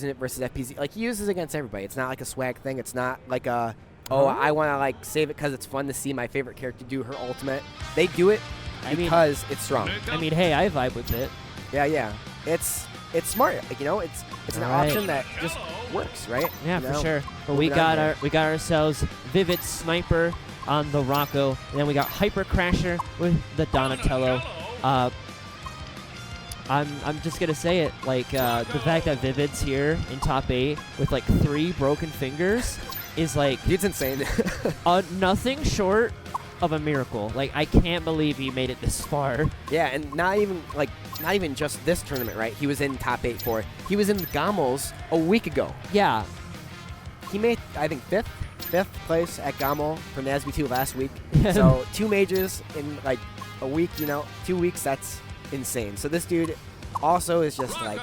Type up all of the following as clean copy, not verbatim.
using it versus FPZ. Like, he uses it against everybody. It's not like a swag thing. It's not like a, oh, I want to, like, save it because it's fun to see my favorite character do her ultimate. They do it because it's strong. I mean, hey, I vibe with it. Yeah. It's smart. Like, you know, it's an option that just works, right? Yeah, you for know? sure. But we got ourselves Vivid Sniper on the Rocko, and then we got Hyper Crasher with the Donatello. I'm just gonna say it, like the fact that Vivid's here in top 8 with like 3 broken fingers is like it's insane. Nothing short of a miracle. Like, I can't believe he made it this far. Yeah, and not even just this tournament, right? He was in top 8 for. He was in the Gommels a week ago. Yeah. He made, I think, fifth place at Gommel for NASB 2 last week. So 2 majors in like a week, you know, 2 weeks. That's insane. So this dude also is just like,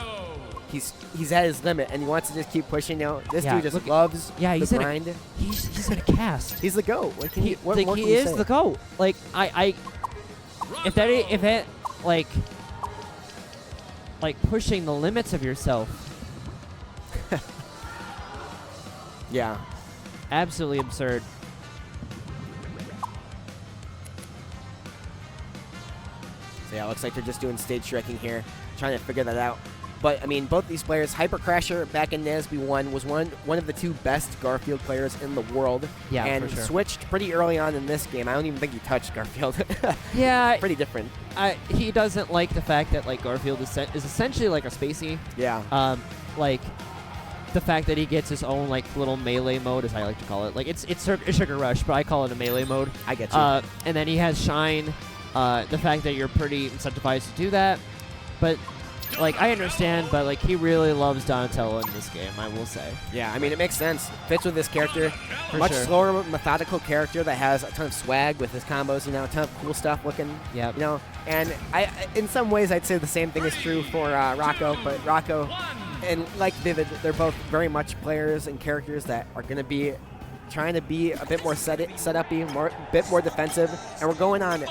he's at his limit and he wants to just keep pushing. You know, this dude just loves the grind. He's gonna cast. He's the GOAT. What can what like, more he can you is say? the GOAT. Like, if that like pushing the limits of yourself. Yeah. Absolutely absurd. So yeah, it looks like they're just doing stage tracking here, trying to figure that out. But I mean, both these players, Hyper Crasher back in NASB 1 was one of the 2 best Garfield players in the world. Yeah, and for sure. Switched pretty early on in this game. I don't even think he touched Garfield. Yeah, pretty different. He doesn't like the fact that like Garfield is essentially like a spacey. Yeah. Like the fact that he gets his own like little melee mode, as I like to call it. Like it's Sugar Rush, but I call it a melee mode. I get you. And then he has Shine. The fact that you're pretty incentivized to do that, but like I understand, but like he really loves Donatello in this game, I will say. Yeah, I mean it makes sense. Fits with this character. Much sure. slower, methodical character that has a ton of swag with his combos. You know, a ton of cool stuff looking. Yeah. You know, and in some ways I'd say the same thing is true for Rocko, but Rocko and like Vivid, they're both very much players and characters that are going to be trying to be a bit more set up, a bit more defensive, and we're going on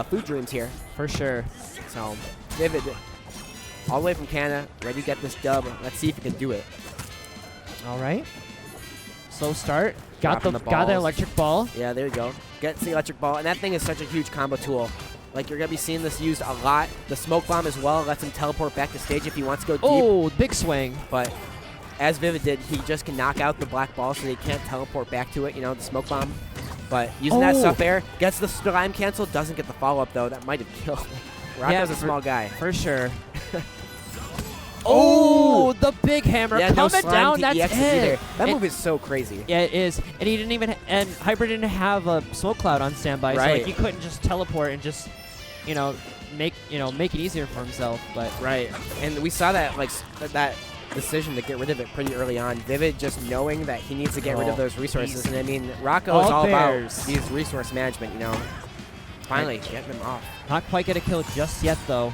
food dreams here. For sure. So, Vivid, all the way from Canada, ready to get this dub. Let's see if he can do it. All right. Slow start. Got Dropping the electric ball. Yeah, there you go. Gets the electric ball, and that thing is such a huge combo tool. Like, you're going to be seeing this used a lot. The smoke bomb as well lets him teleport back to stage if he wants to go deep. Oh, big swing. But as Vivid did, he just can knock out the black ball so they can't teleport back to it, you know, the smoke bomb. But using that stuff there, gets the slime cancel, doesn't get the follow-up, though. That might have killed. Rocko's a small guy. For sure. Oh, the big hammer coming down. That's it. That move is so crazy. Yeah, it is. And he didn't even. And Hyper didn't have a smoke cloud on standby, so like, he couldn't just teleport and just, make it easier for himself. But and we saw that that decision to get rid of it pretty early on. Vivid just knowing that he needs to get rid of those resources, and I mean, Rocko is all about these resource management. You know, finally getting them off. Not quite get a kill just yet, though.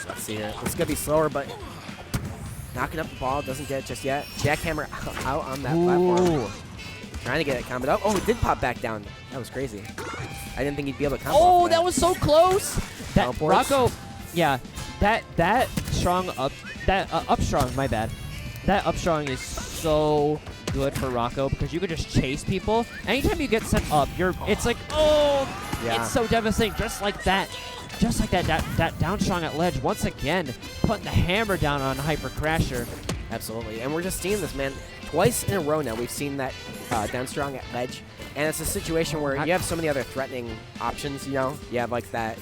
Let's see here. It's going to be slower, but knocking up the ball, doesn't get it just yet. Jackhammer out on that platform. Trying to get it comboed up. Oh, it did pop back down. That was crazy. I didn't think he'd be able to combo. Oh, that was so close. That Rocko, yeah, that strong up, up strong, my bad. That up strong is so good for Rocko because you could just chase people. Anytime you get sent up, it's like, it's so devastating. Just like that. Just like that down strong at ledge, once again, putting the hammer down on Hyper Crasher. Absolutely. And we're just seeing this, man. Twice in a row now we've seen that down strong at ledge. And it's a situation where you have so many other threatening options, you know? You have like that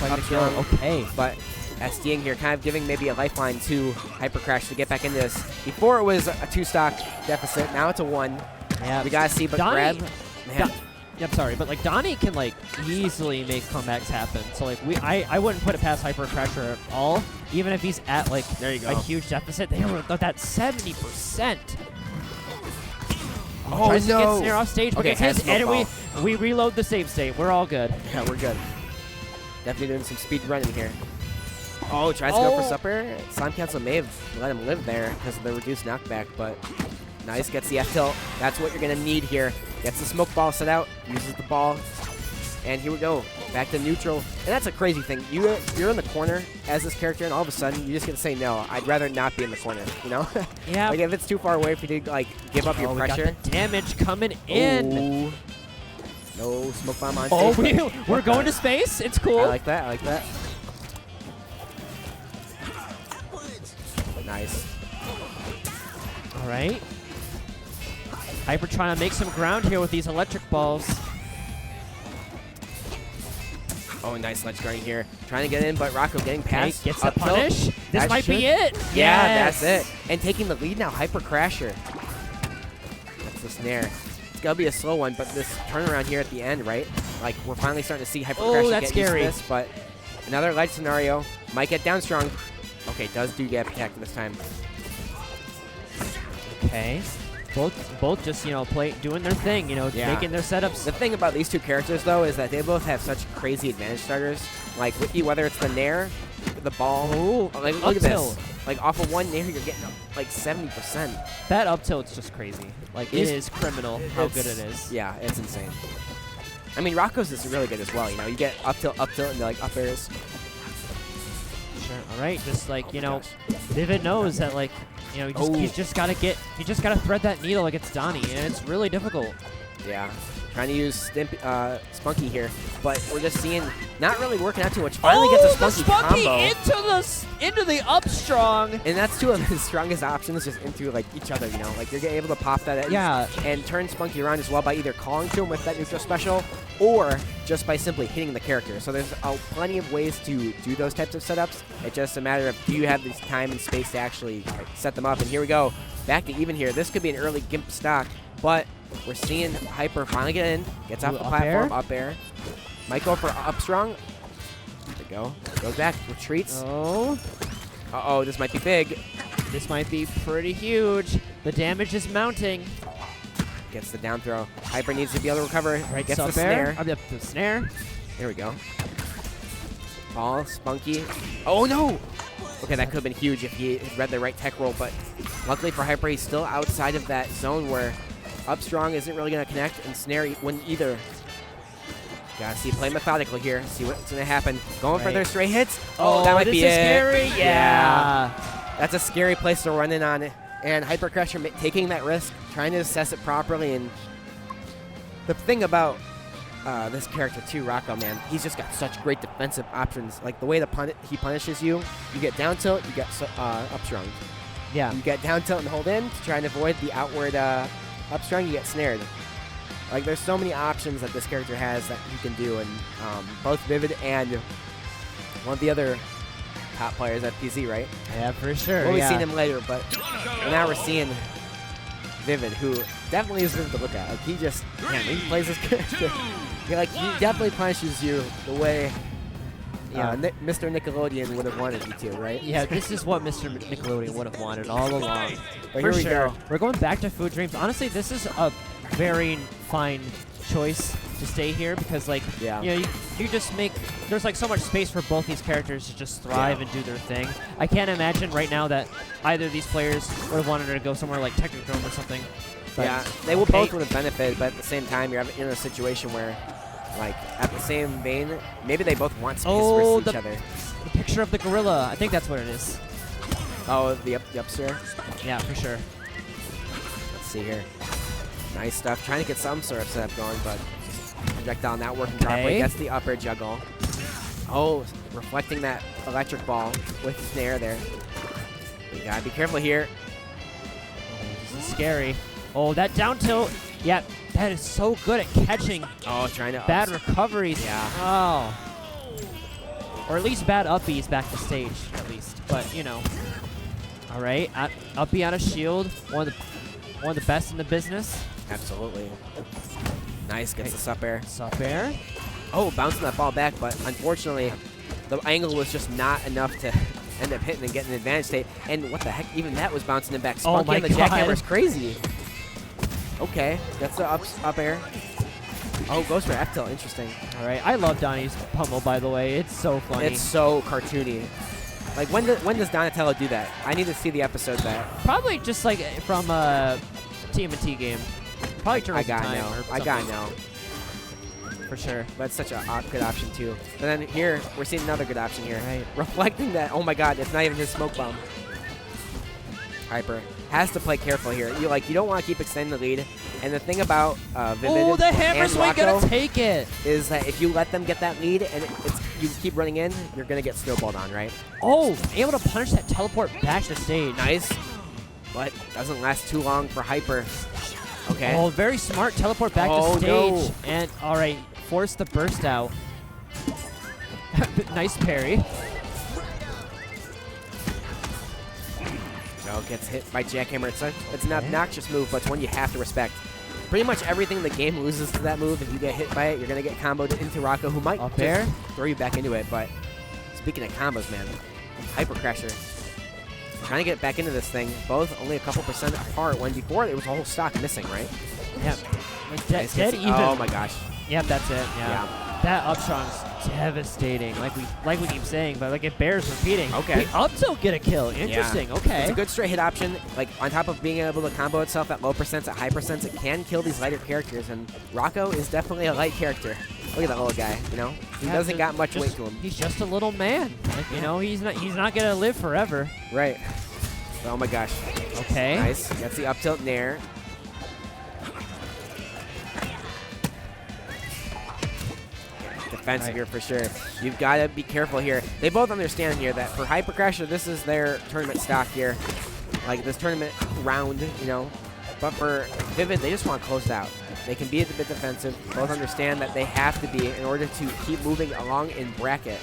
up strong. Okay. But SDing here, kind of giving maybe a lifeline to Hyper Crash to get back into this. Before it was a 2-stock deficit, now it's a 1. Yeah. We gotta see, but Donnie, grab. Man. I'm sorry, but like Donnie can like easily make comebacks happen. So like I wouldn't put it past Hyper Crasher at all, even if he's at like a huge deficit. They were at that 70%. Oh tries to get snare off stage, but okay, and we reload the save state. We're all good. Yeah, we're good. Definitely doing some speed running here. Oh, tries to go for supper. Slime cancel may have let him live there because of the reduced knockback, but nice, gets the F tilt. That's what you're gonna need here. Gets the smoke ball set out, uses the ball. And here we go, back to neutral. And that's a crazy thing. You're in the corner as this character, and all of a sudden, you just get to say, no, I'd rather not be in the corner, you know? Yeah. Like, if it's too far away for you to, like, give up your pressure. We got the damage coming in. Ooh. No smoke bomb on stage. Oh, we're going to space. It's cool. I like that. I like that. Nice. All right. Hyper trying to make some ground here with these electric balls. Oh, nice ledge guarding here. Trying to get in, but Rocko getting past. Gets the punish. This might be it. Yeah, Yes. that's it. And taking the lead now, Hyper Crasher. That's the snare. It's going to be a slow one, but this turnaround here at the end, right? Like, we're finally starting to see Hyper Crasher that's get scary. used to this, but another ledge scenario. Might get down strong. Okay, does do get protected this time. Okay. Both just, doing their thing, making their setups. The thing about these two characters, though, is that they both have such crazy advantage starters. Like, whether it's the nair, the ball. Ooh, like, look at this. Like, off of one nair, you're getting, like, 70%. That up tilt's just crazy. Like, it is criminal how good it is. Yeah, it's insane. I mean, Rocko's is really good as well, You get up tilt, and, like, up airs. Sure. All right, just like, Vivid knows that, like, he's just got to thread that needle like it's Donnie, and it's really difficult. Yeah. Trying to use Spunky here, but we're just seeing not really working out too much. Finally gets a Spunky combo. into the up strong. And that's two of his strongest options, just into like each other, Like you're able to pop that and turn Spunky around as well by either calling to him with that neutral special or just by simply hitting the character. So there's plenty of ways to do those types of setups. It's just a matter of do you have this time and space to actually set them up. And here we go. Back to even here. This could be an early Gimp stock, but we're seeing Hyper finally get in. Gets off the platform, up air. Might go for up strong. There we go. Goes back, retreats. Oh. Uh-oh, this might be big. This might be pretty huge. The damage is mounting. Gets the down throw. Hyper needs to be able to recover. Right, gets the snare. Up the snare. There we go. Ball, Spunky. Oh, no! Okay, that could have been huge if he had read the right tech roll, but luckily for Hyper, he's still outside of that zone where up strong isn't really going to connect, and snare wouldn't either. Gotta see, play methodically here. See what's going to happen. Going for their straight hits. Oh, that might be it. Scary. Yeah. That's a scary place to run in on it. And Hyper Crasher taking that risk, trying to assess it properly. And the thing about this character too, Rocko, man, he's just got such great defensive options. Like the way he punishes you, you get down tilt, you get up strong. Yeah. You get down tilt and hold in to try and avoid the outward up strong, you get snared. Like, there's so many options that this character has that he can do, and both Vivid and one of the other top players at PZ, right? Yeah, for sure. We'll be seeing him later, but now we're seeing Vivid, who definitely is Vivid to look at. Like, he just, man, he plays this character. He definitely punishes you the way Mr. Nickelodeon would have wanted you to, right? Yeah, this is what Mr. Nickelodeon would have wanted all along. But here we go. We're going back to Food Dreams. Honestly, this is a very fine choice to stay here because, like, you just make there's like so much space for both these characters to just thrive and do their thing. I can't imagine right now that either of these players would have wanted to go somewhere like Technodrome or something. Yeah, they both would have benefited, but at the same time, you're in a situation where, like, at the same vein, maybe they both want space for each other. The picture of the gorilla. I think that's what it is. Oh, the upstairs? Yeah, for sure. Let's see here. Nice stuff. Trying to get some sort of setup going, but projectile not working properly. Gets the upper juggle. Oh, reflecting that electric ball with snare there. You gotta be careful here. This is scary. Oh, that down tilt. Yeah, that is so good at catching. Oh, trying to bad recoveries. Yeah. Oh. Or at least bad upbees back to stage, at least. But, All right, uppie on a shield. One of the best in the business. Absolutely. Nice, gets the sup air. Sup air. Oh, bouncing that ball back, but unfortunately, the angle was just not enough to end up hitting and getting an advantage state. And what the heck, even that was bouncing it back. Spunky on the jackhammer is crazy. Okay, that's the up air. Oh, goes for F tilt. Interesting. All right, I love Donnie's pummel, by the way. It's so funny. It's so cartoony. Like, when does Donatello do that? I need to see the episode that. Probably just like from a TMNT game. Probably Turtles in Time. I gotta know. for sure. That's such a good option too. And then here, we're seeing another good option here. Right. Reflecting that, oh my god, it's not even his smoke bomb. Hyper has to play careful here. You don't want to keep extending the lead. And the thing about Vivid oh, the hammer and swing Rocko gonna take it. is that if you let them get that lead and you keep running in, you're gonna get snowballed on, right? Oh, able to punish that teleport back to the stage. Nice, but doesn't last too long for Hyper. Okay. Oh, very smart teleport back to stage. No. And all right, force the burst out. Nice parry. Joe gets hit by Jackhammer. It's an obnoxious move, but it's one you have to respect. Pretty much everything in the game loses to that move. If you get hit by it, you're going to get comboed into Rocko, who might Up there throw you back into it. But speaking of combos, man, Hyper Crasher trying to get back into this thing. Both only a couple % apart, when before it was a whole stock missing, right? Yep. Nice Dead even. Oh my gosh. Yep, that's it. Yeah. That up strong's devastating. Like we keep saying, but it bears repeating. Okay. The up tilt get a kill. Interesting. Yeah. Okay. It's a good straight hit option. Like on top of being able to combo itself at low %, at high %, it can kill these lighter characters. And Rocko is definitely a light character. Look at that little guy. You know, he doesn't got much weight to him. He's just a little man. Like, you know, he's not gonna live forever. Right. Oh my gosh. Okay. Nice. That's the up tilt nair. Defensive here for sure. You've got to be careful here. They both understand here that for Hyper Crasher, this is their tournament stock here. Like this tournament round, you know. But for Vivid, they just want to close it out. They can be a bit defensive. Both understand that they have to be in order to keep moving along in bracket.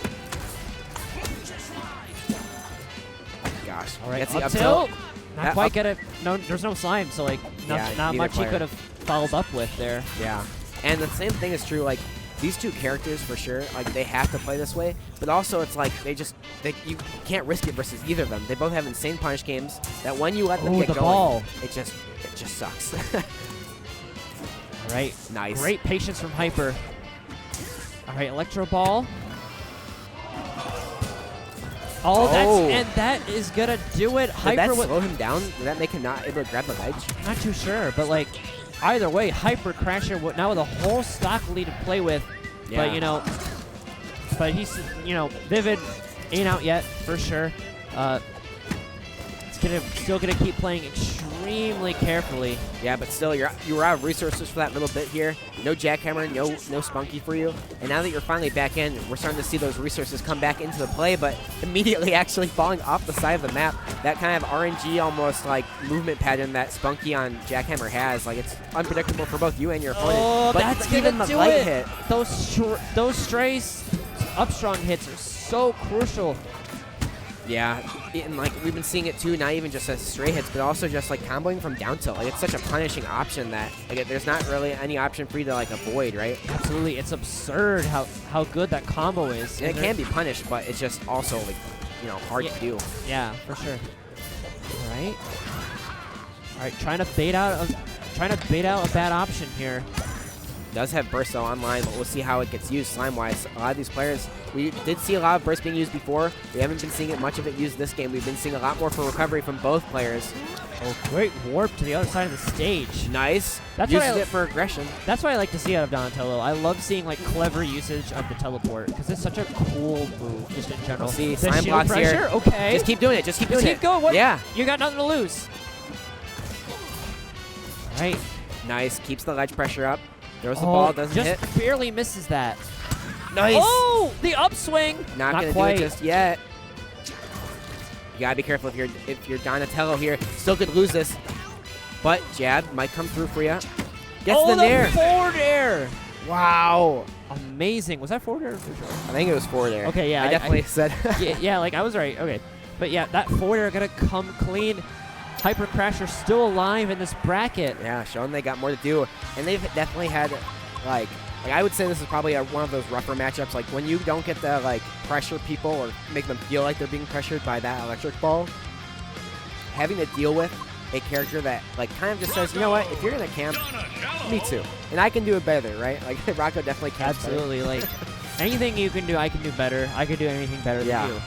Gosh. All right, Gets the up tilt. Not That quite up- get it. No, there's no slime, so like not much he could have followed up with there. Yeah. And the same thing is true, like, these two characters for sure, like they have to play this way, but also it's like you can't risk it versus either of them. They both have insane punish games that when you let them get the going, ball. it just sucks. All right. Nice. Great patience from Hyper. All right, Electro Ball. Oh, that is gonna do it. Did Hyper that slow him down? Did that make him not able to grab the ledge? Not too sure, but like either way, Hyper Crasher now with a whole stock lead to play with. Yeah. But he's Vivid ain't out yet for sure. Still gonna keep playing extremely carefully. Yeah, but still, you were out of resources for that little bit here. No Jackhammer, no Spunky for you. And now that you're finally back in, we're starting to see those resources come back into the play, but immediately actually falling off the side of the map. That kind of RNG almost like movement pattern that Spunky on Jackhammer has. Like it's unpredictable for both you and your opponent. Oh, but that's even gonna the do light it. hit. Those strays up strong hits are so crucial. Yeah, and like we've been seeing it too, not even just as stray hits, but also just like comboing from down tilt. Like it's such a punishing option that like there's not really any option for you to like avoid, right? Absolutely, it's absurd how good that combo is. And it can be punished, but it's just also like hard to do. Yeah, for sure. All right, trying to bait out a bad option here. Does have burst though online, but we'll see how it gets used slime-wise. A lot of these players, we did see a lot of burst being used before. We haven't been seeing much of it used this game. We've been seeing a lot more for recovery from both players. Oh, great warp to the other side of the stage. Nice. That's Uses it for aggression. That's what I like to see out of Donatello. I love seeing like clever usage of the teleport because it's such a cool move just in general. We'll see the slime shield blocks pressure, here. Okay. Just keep doing it. Just keep doing it. Keep going. What? Yeah. You got nothing to lose. All right. Nice. Keeps the ledge pressure up. Throws the ball, doesn't hit. Just barely misses that. Nice. Oh, the upswing. Not gonna quite. do it just yet. You gotta be careful if you're Donatello here. Still could lose this, but jab might come through for you. Gets the nair. Forward air. Wow. Amazing. Was that forward air? I think it was forward air. Okay, yeah. I definitely said. yeah, like I was right. Okay, but yeah, that forward air gonna come clean. Hyper Crasher still alive in this bracket. Yeah, showing they got more to do, and they've definitely had like I would say this is probably one of those rougher matchups. Like when you don't get to like pressure people or make them feel like they're being pressured by that electric ball, having to deal with a character that like kind of just says, you know what, if you're gonna camp, me too, and I can do it better, right? Like Rocko definitely camps Absolutely, better. like anything you can do, I can do better. I could do anything better than you.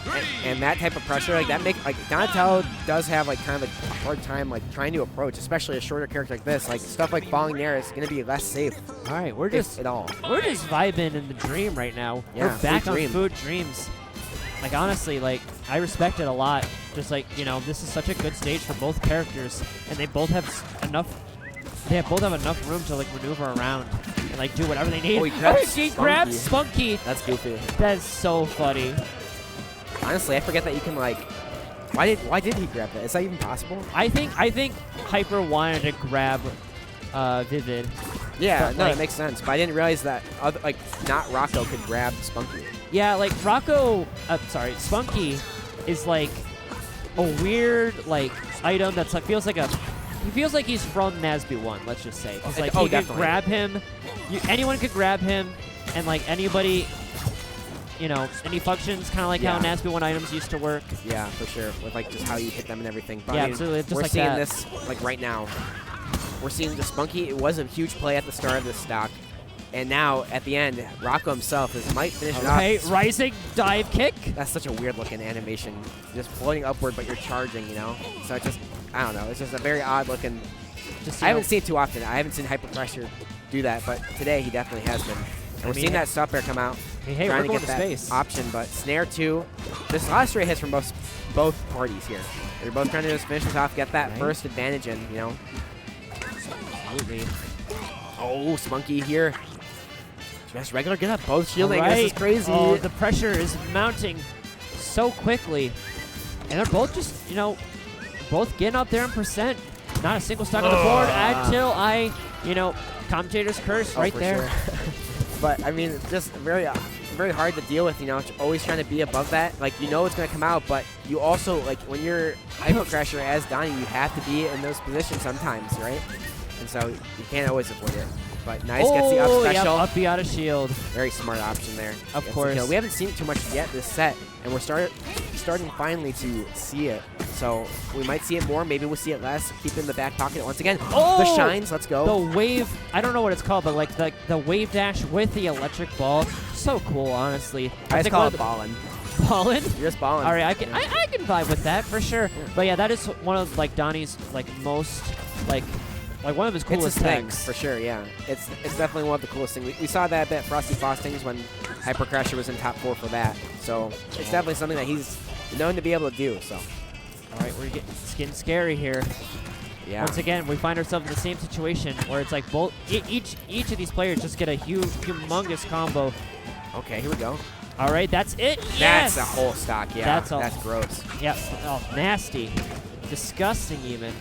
And that type of pressure, like that Donatello does have like kind of a hard time like trying to approach, especially a shorter character like this. Like stuff like falling there is gonna be less safe. All right, we're just vibing in the dream right now. Yeah, we're back on Food Dreams. Like honestly, like I respect it a lot. Just like this is such a good stage for both characters, and they both have enough. They both have enough room to like maneuver around and like do whatever they need. He grabbed Spunky. That's goofy. That's so funny. Honestly, I forget that you can like. Why did he grab that? Is that even possible? I think Hyper wanted to grab Vivid. Yeah, no, that makes sense. But I didn't realize that not Rocko could grab Spunky. Yeah, like Spunky is like a weird like item that's like feels like he's from Nasby 1, let's just say. It's like you could grab him, anyone could grab him, and like anybody, any functions, kind of like how Nasby 1 items used to work. Yeah, for sure, with like just how you hit them and everything. But yeah, absolutely. Just we're like seeing this like right now. We're seeing the Spunky. It was a huge play at the start of this stock. And now, at the end, Rocko himself might finish it off. Rising dive kick. That's such a weird-looking animation. Just floating upward, but you're charging, So it's just, I don't know. It's just a very odd-looking. I haven't seen it too often. I haven't seen Hyper Pressure do that, but today he definitely has been. And we're seeing that stop air come out. Hey, trying we're to get that space. option, but Snare 2. There's a lot of straight hits from both parties here. They're both trying to just finish this off, get that first advantage in, Absolutely. Oh, Spunky here. Just regular get up, both shielding. Right. This is crazy. Oh, the pressure is mounting so quickly. And they're both just, both getting up there in percent. Not a single stock on the board until Commentators curse right there. Sure. But, I mean, it's just very hard to deal with, always trying to be above that. Like, it's going to come out, but you also, like, when you're Hyper Crasher as Donnie, you have to be in those positions sometimes, right? And so you can't always avoid it. But nice, gets the up special. Yep, up B out of shield. Very smart option there. Of course. We haven't seen it too much yet this set, and we're starting finally to see it. So we might see it more. Maybe we'll see it less. Keep it in the back pocket once again. Oh! The shines. Let's go. The wave. I don't know what it's called, but like the wave dash with the electric ball. So cool, honestly. I just call it ballin'. Ballin'? You're just ballin'. All right, I can vibe with that for sure. Yeah. But yeah, that is one of like Donnie's like most like one of his coolest things. For sure, yeah. It's definitely one of the coolest things. We saw that at Frosty Frostings when Hyper Crasher was in top 4 for that. So it's definitely something that he's known to be able to do. So, all right, we're getting scary here. Yeah. Once again, we find ourselves in the same situation where it's like each of these players just get a humongous combo. Okay, here we go. All right, that's it. That's a whole stock. Yeah, that's gross. Yeah. Oh, nasty, disgusting even.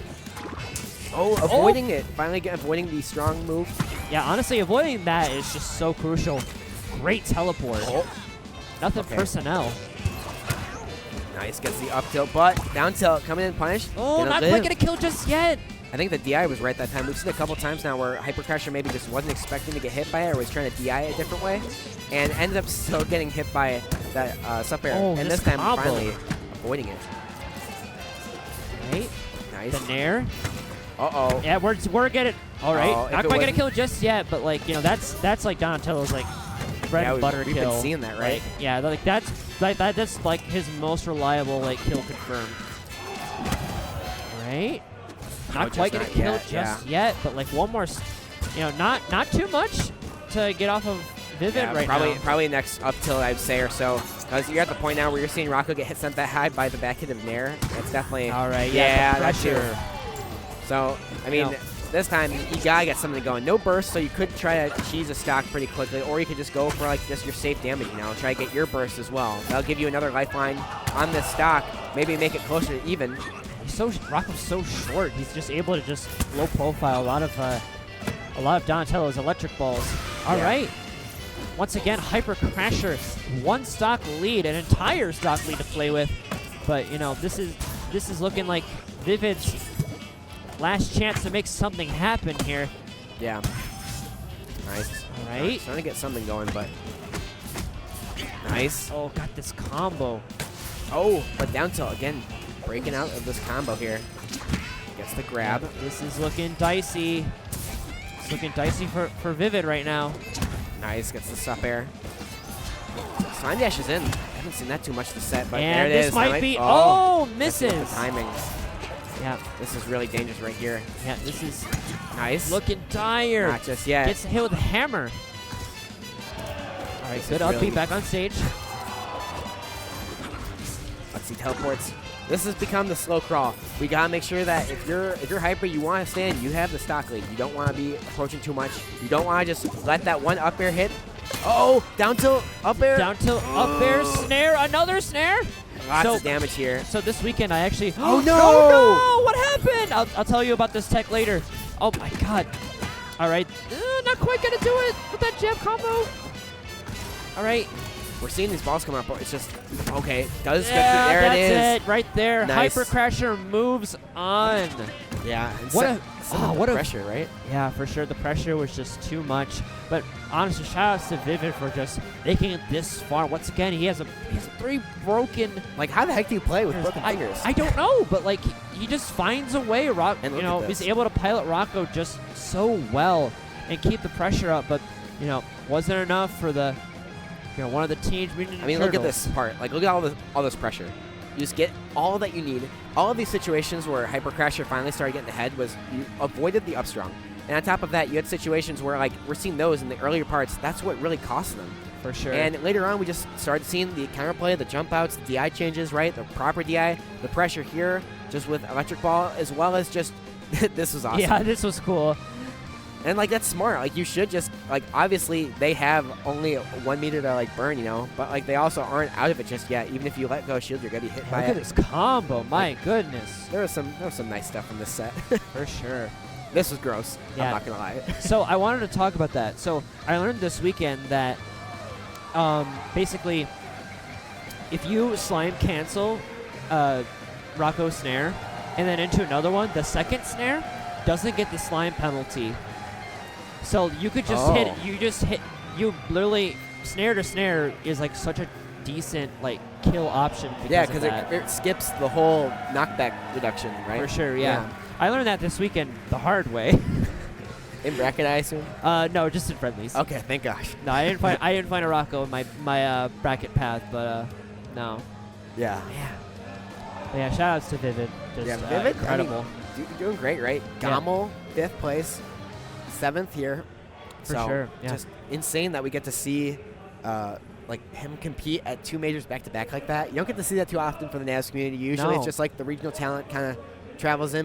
Oh, avoiding it. Finally avoiding the strong move. Yeah, honestly, avoiding that is just so crucial. Great teleport. Oh. Nothing personnel. Nice, gets the up tilt, but down tilt coming in punish. Oh, not quite gonna kill just yet. I think the DI was right that time. We've seen a couple times now where Hyper Crasher maybe just wasn't expecting to get hit by it or was trying to DI it a different way and ended up still getting hit by that sub air. Oh, and this time combo. finally avoiding it. Right. Nice. The nair. Uh-oh. Yeah, we're getting all right. Not quite gonna kill just yet, but like that's like Donatello's like bread and butter we've kill. Been seeing that, right? Like, yeah, like that's like his most reliable like kill confirmed. Right. Not quite gonna kill just yet, but like one more, not too much to get off of Vivid right now. Probably next up till I'd say or so, because you're at the point now where you're seeing Rocko get hit sent that high by the back hit of Nair. That's definitely all right. Yeah, that's true. So I mean, this time you gotta get something going. No burst, so you could try to cheese a stock pretty quickly, or you could just go for like just your safe damage. Try to get your burst as well. That'll give you another lifeline on this stock. Maybe make it closer to even. Rocko's so short. He's just able to just low profile a lot of Donatello's electric balls. All right. Once again, Hyper Crasher, one stock lead, an entire stock lead to play with. But this is looking like Vivid's last chance to make something happen here. Yeah. Nice. All right. Trying to get something going, but nice. Oh, got this combo. Oh, but down tilt again. Breaking out of this combo here. Gets the grab. Yeah, this is looking dicey. It's looking dicey for Vivid right now. Nice. Gets the sup air. Slime Dash is in. I haven't seen that too much this set, but and there it this is. might be, misses. The timing. Yeah. This is really dangerous right here. Yeah, this is nice. looking dire. Not just yet. Gets hit with a hammer. All right, good up, back on stage. Let's see, teleports. This has become the slow crawl. We gotta make sure that if you're hyper, you want to stand, you have the stock lead. You don't want to be approaching too much. You don't want to just let that one up air hit. Oh, down tilt, up air. Down tilt, up air, snare, another snare. Lots of damage here. So this weekend I actually, oh no! Oh no, what happened? I'll tell you about this tech later. Oh my god. All right, not quite gonna do it with that jab combo. All right. We're seeing these balls come up, but it's just, okay, does yeah, there it is. That's it, right there. Nice. Hyper Crasher moves on. Yeah. What a pressure, right? Yeah, for sure. The pressure was just too much. But honestly, shout outs to Vivid for just making it this far. Once again, he has 3 broken. Like, how the heck do you play with broken fingers? I don't know, but like he just finds a way. And he's able to pilot Rocko just so well and keep the pressure up. But wasn't enough for the. One of the Teenage Mutant Ninja Turtles. Look at this part. Like, look at all this pressure. You just get all that you need. All of these situations where Hyper Crasher finally started getting ahead was you avoided the up strong. And on top of that, you had situations where, like, we're seeing those in the earlier parts. That's what really cost them. For sure. And later on, we just started seeing the counterplay, the jump outs, the DI changes, right? The proper DI, the pressure here, just with Electric Ball, as well as just, this was awesome. Yeah, this was cool. And, like, that's smart. Like, you should just, like, obviously they have only 1 meter to, like, burn, but, like, they also aren't out of it just yet. Even if you let go shield, you're going to be hit by it. Look at this combo. My goodness. There was some nice stuff in this set. For sure. This was gross. Yeah. I'm not going to lie. So I wanted to talk about that. So I learned this weekend that basically if you slime cancel Rocko snare and then into another one, the second snare doesn't get the slime penalty. So you could just you literally snare to snare is like such a decent like kill option because it skips the whole knockback reduction, right? For sure, yeah. I learned that this weekend the hard way. In bracket, I assume? No, just in friendlies. Okay, thank gosh. No, I didn't find a Rocko in my bracket path, but no. Yeah. Yeah. But yeah, shout outs to Vivid. Just, Vivid, incredible. You're doing great, right? Gammel, 5th place, 7th here. For sure. Yeah. Just insane that we get to see like him compete at 2 majors back to back like that. You don't get to see that too often for the NAS community. Usually it's just like the regional talent kind of travels in.